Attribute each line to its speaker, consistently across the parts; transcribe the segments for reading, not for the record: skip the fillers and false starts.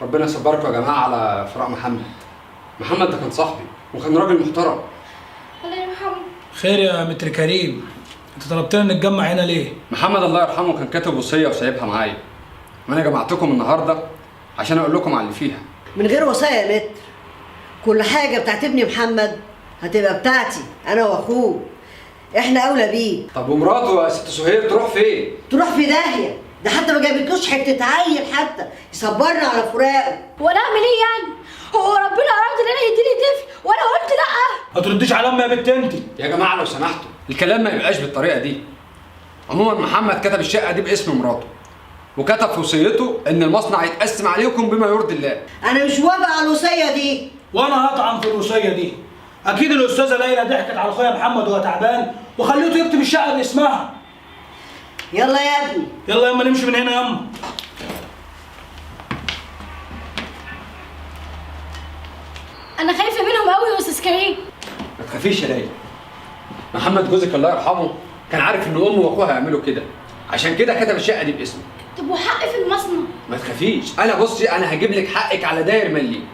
Speaker 1: ربنا يصبركم يا جماعه على فراق محمد. محمد ده كان صاحبي وكان راجل محترم.
Speaker 2: الله يرحمه.
Speaker 3: خير يا متر كريم، انت طلبتنا نتجمع هنا ليه؟
Speaker 1: محمد الله يرحمه كان كاتب وصيه وسايبها معايا، وانا جمعتكم النهارده عشان اقول لكم على اللي فيها.
Speaker 4: من غير وصايا يا متر، كل حاجه بتاعت ابني محمد هتبقى بتاعتي انا واخوه، احنا اولى بيه.
Speaker 1: طب ومراته يا ست سهير تروح فين؟
Speaker 4: تروح في داهيه، ده حتى ما جابتلوش حته عيل حتى يصبرنا على فراقه.
Speaker 2: وانا اعمل ايه يعني؟ هو ربنا اراد ان انا يديني طفل وانا قلت لا؟
Speaker 3: ما ترديش على امي يا بنت انت.
Speaker 1: يا جماعه لو سمحتوا الكلام ما يبقاش بالطريقه دي. عموما محمد كتب الشقه دي باسم مراته، وكتب في وصيته ان المصنع يتقسم عليكم بما يرضي الله.
Speaker 4: انا مش موافقه على الوصيه دي.
Speaker 3: وانا هطعن في الوصيه دي. اكيد الاستاذه ليلى ضحكت على اخويا محمد وهو تعبان وخليته يكتب الشقه باسمها.
Speaker 4: يلا يا ابني.
Speaker 3: يلا ياما نمشي من هنا ياما.
Speaker 2: انا خايفه منهم قوي يا استاذ كريم.
Speaker 1: ما تخافيش يا ليلى، محمد جوزك الله يرحمه كان عارف ان امه واخوها هيعملوا كده، عشان كده كتب الشقه دي باسمه.
Speaker 2: طب وحقي في المصنع؟
Speaker 1: ما تخافيش، انا بصي انا هجيب لك حقك على داير مليم.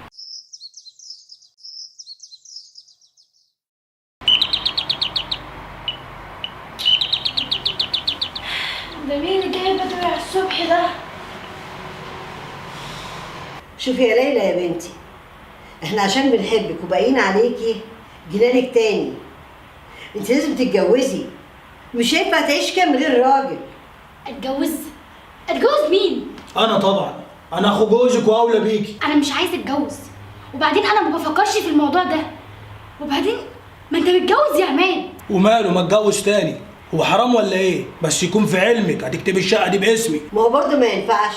Speaker 2: ده مين اللي جاي بدري على الصبح ده؟
Speaker 4: شوفي يا ليلى يا بنتي، احنا عشان بنحبك وباقيين عليكي جينالك تاني. انت لازم تتجوزي، مش هينفع تعيش كده من غير راجل.
Speaker 2: اتجوز؟ اتجوز مين؟
Speaker 3: انا طبعا، انا اخو جوزك واولى بيكي.
Speaker 2: انا مش عايزه اتجوز، وبعدين انا ما بفكرش في الموضوع ده. وبعدين ما انت متجوز يا عماد.
Speaker 3: وماله ما اتجوز تاني؟ هو حرام ولا ايه؟ بس يكون في علمك هتكتبي الشقه دي باسمي.
Speaker 4: ما هو برضه ما ينفعش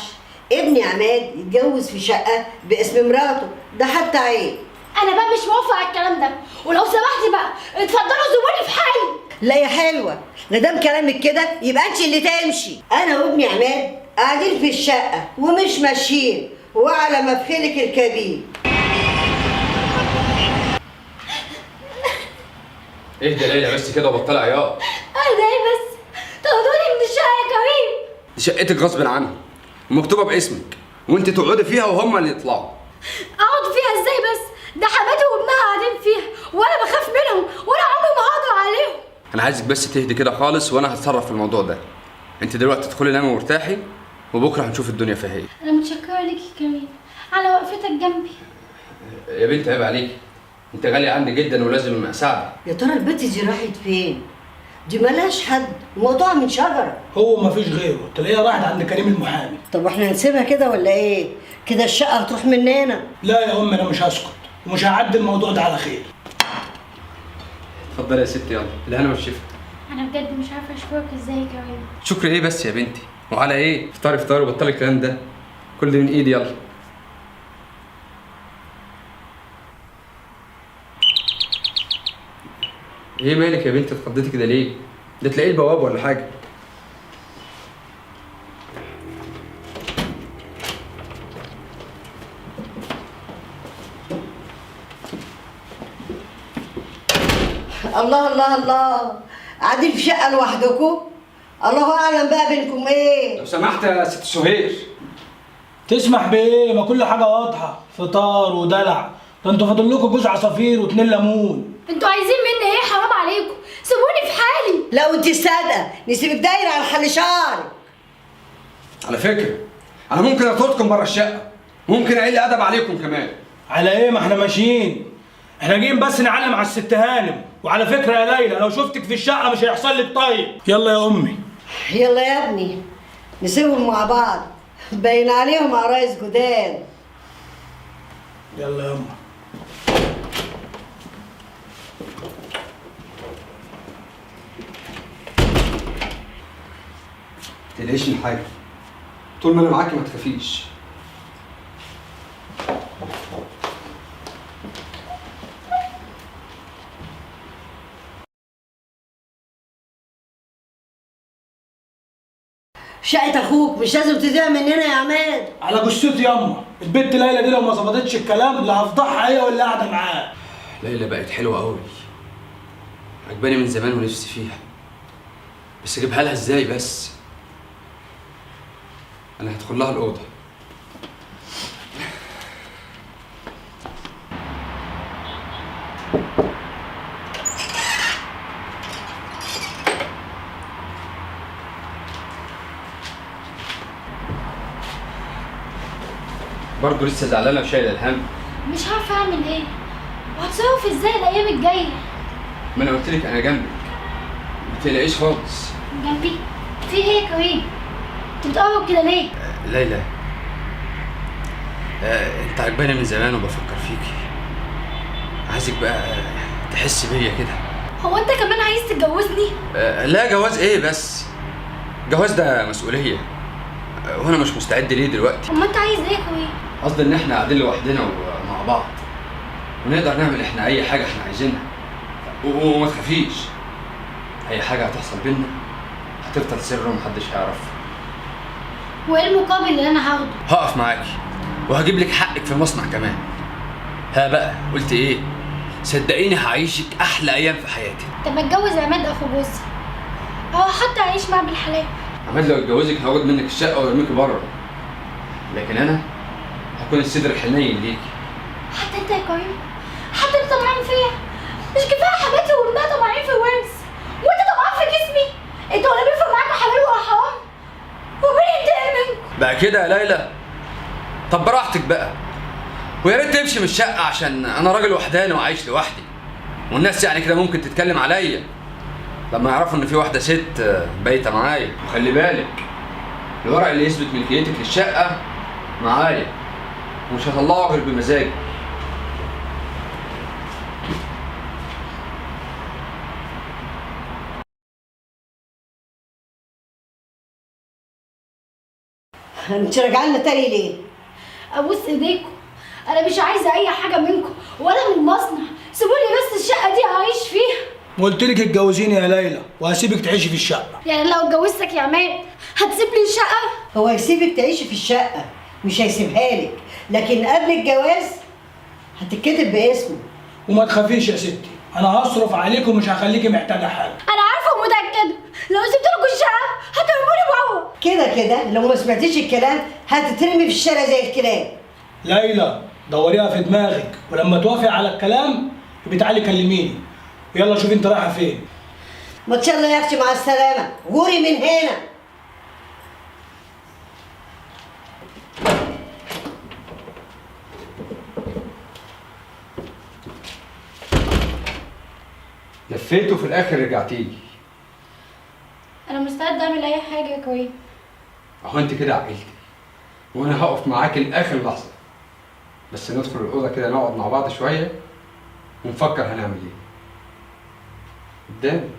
Speaker 4: ابني عماد يتجوز في شقه باسم مراته، ده حتى عيب.
Speaker 2: انا بقى مش موافقه على الكلام ده، ولو سمحتي بقى اتفضلوا زوروني في حالي.
Speaker 4: لا يا حلوه، ما دام كلامك كده يبقى انت اللي تمشي. انا وابني عماد قاعدين في الشقه ومش ماشيين، وعلى مفخلك الكبير.
Speaker 1: اهدى يا ليلى بس كده وبطلي عياط.
Speaker 2: اهدى ايه بس؟ تاخدوني من الشقه يا كريم.
Speaker 1: دي شقتك غصب عنها ومكتوبه باسمك، وانت تقعدي فيها وهم اللي يطلعوا.
Speaker 2: اقعد فيها ازاي بس؟ ده حماتي وابنها قاعدين فيها وانا بخاف منهم وانا عمري ما هقدر عليهم.
Speaker 1: انا عايزك بس تهدي كده خالص وانا هتصرف في الموضوع ده. انت دلوقتي تدخلي نامي وارتاحي، وبكره هنشوف الدنيا فيها ايه.
Speaker 2: انا متشكره ليك يا كريم على وقفتك جنبي.
Speaker 1: يا بنت عيب عليكي، انت غاليه عندي جدا ولازم اساعدك.
Speaker 4: يا ترى البت دي راحت فين؟ دي ملهاش حد، الموضوع من شجره.
Speaker 3: هو ما فيش غيره، تلاقيها راحت عند كريم المحامي.
Speaker 4: طب واحنا نسيبها كده ولا ايه؟ كده الشقه هتروح مننا.
Speaker 3: لا يا امي انا مش هسكت ومش هعدي الموضوع ده على خير.
Speaker 1: اتفضلي يا ستي، يلا الهنا والشفا.
Speaker 2: انا بجد مش عارفه اشكرك ازاي يا كريم.
Speaker 1: شكر ايه بس يا بنتي؟ وعلى ايه؟ افطري افطري وبطلي الكلام ده، كل ده من ايدي. يلا. ايه مالك يا بنتي اتخضيتي كده ليه؟ ده تلاقيه البواب ولا حاجه.
Speaker 4: الله الله الله، قاعدين في شقه لوحدكم؟ الله اعلم بقى بينكم ايه.
Speaker 1: لو سمحت يا ست سهير.
Speaker 3: تسمح بايه؟ ما كل حاجه واضحه، فطار ودلع. ده انتوا فاضل لكم جوز عصافير واتنين ليمون.
Speaker 2: انتوا عايزين مني ايه؟ حرام عليكم، سيبوني في حالي.
Speaker 4: لا وانت صادقه نسيبك دايره على حل شعرك.
Speaker 1: على فكره انا ممكن اطردكم بره الشقه، ممكن اقل ادب عليكم كمان.
Speaker 3: على ايه؟ ما احنا ماشيين، احنا جايين بس نعلم على الست هانم. وعلى فكره يا ليلى لو شفتك في الشقه مش هيحصل لك طيب. يلا يا امي.
Speaker 4: يلا يا ابني نسيبهم مع بعض، باين عليهم عرايس جداد.
Speaker 3: يلا يا امي.
Speaker 1: متقلقيش من حاجه، طول ما انا معاكي ما تخافيش.
Speaker 4: شقة اخوك مش لازم تضيع مننا يا عماد.
Speaker 3: على جثتي ياما، البت ليلى دي لو ما ظبطتش الكلام لا هفضحها هي واللي قاعده معاه.
Speaker 1: ليلى بقت حلوه قوي، عجباني من زمان ونفسي فيها، بس اجيبها لها ازاي بس؟ انا هدخل لها الاوضه. برضه لسه زعلانه وشايله الهم.
Speaker 2: مش عارفه اعمل ايه وهتصرف ازاي الايام الجايه.
Speaker 1: ما انا قلت لك انا جنبك، ما تقلقيش خالص.
Speaker 2: جنبي؟ في ايه يا كريم؟ انت بتقرب كده ليه؟
Speaker 1: ليلى، انت عجباني من زمان وبفكر فيكي. عايزك بقى تحس بيا كده.
Speaker 2: هو انت كمان عايز تتجوزني؟
Speaker 1: لا جواز ايه بس؟ جواز ده مسؤوليه، وانا مش مستعد ليه دلوقتي.
Speaker 2: اما انت عايز ايه يا كريم؟
Speaker 1: قصدي ان احنا قاعدين لوحدنا ومع بعض ونقدر نعمل احنا اي حاجه احنا عايزينها، وما تخافيش، اي حاجه هتحصل بينا هتفضل سر ومحدش هيعرفها.
Speaker 2: وايه المقابل اللي انا هاخده؟
Speaker 1: هقف معاكي وهجيب لك حقك في المصنع كمان. ها بقى قلت ايه؟ صدقيني هعيشك احلى ايام في حياتي.
Speaker 2: طب ما اتجوز عماد اخو جوزي او حتى اعيش معاه بالحلال.
Speaker 1: عماد لو اتجوزك هاخد منك الشقه وارميكي بره، لكن انا هكون الصدر الحنين ليكي.
Speaker 2: حتى انت يا كريم، حتى انت طمعان فيا؟ مش كفايه حماتي وابنها طمعانين في ورث وانت طمعان في جسمي؟ انتوا ولا بيفرق معاكوا حلال ولا حرام؟ ومين ينتقم منكم؟
Speaker 1: بقى كده يا ليلى؟ طب براحتك بقى، ويا ريت تمشي من الشقه عشان انا راجل وحداني وعايش لوحدي، والناس يعني كده ممكن تتكلم عليا لما يعرفوا ان في واحده ست بايته معايا. وخلي بالك الورق اللي يثبت ملكيتك للشقه معايا ومش هطلعه غير بمزاجي.
Speaker 4: انت راجعه لنا تاني ليه؟
Speaker 2: ابوس ايديكم، انا مش عايزه اي حاجه منكم ولا من المصنع، سيبولي بس الشقه دي اعيش فيها.
Speaker 3: قلت لك اتجوزيني يا ليلى وهسيبك تعيشي في الشقه.
Speaker 2: يعني لو اتجوزتك يا عماد هتسيب لي الشقه؟
Speaker 4: هو هيسيبك تعيشي في الشقه، مش هيسيبها لك، لكن قبل الجواز هتتكتب باسمه.
Speaker 3: وما تخافيش يا ستي، انا هصرف عليك ومش هخليكي محتاجه حاجه.
Speaker 2: انا عارفه ومتاكده لو سبت لكم الشقه هترموني بره.
Speaker 4: كده لو ما سمعتيش الكلام هتترمي في الشارع زي الكلاب.
Speaker 3: ليلى دوريها في دماغك، ولما توافق على الكلام يبقى تعالي كلميني. يلا شوفي انت رايحه فين.
Speaker 4: ما تشاء الله يا اختي، مع السلامه، غوري من هنا.
Speaker 1: لفيت وفي الاخر رجعتيلي.
Speaker 2: انا مستعد اعمل اي حاجه يا كريم.
Speaker 1: اهو انت كده عقلتي، وانا هقف معاكي لاخر لحظه، بس ندخل الاوضه كده نقعد مع بعض شويه ونفكر هنعمل ايه قدام.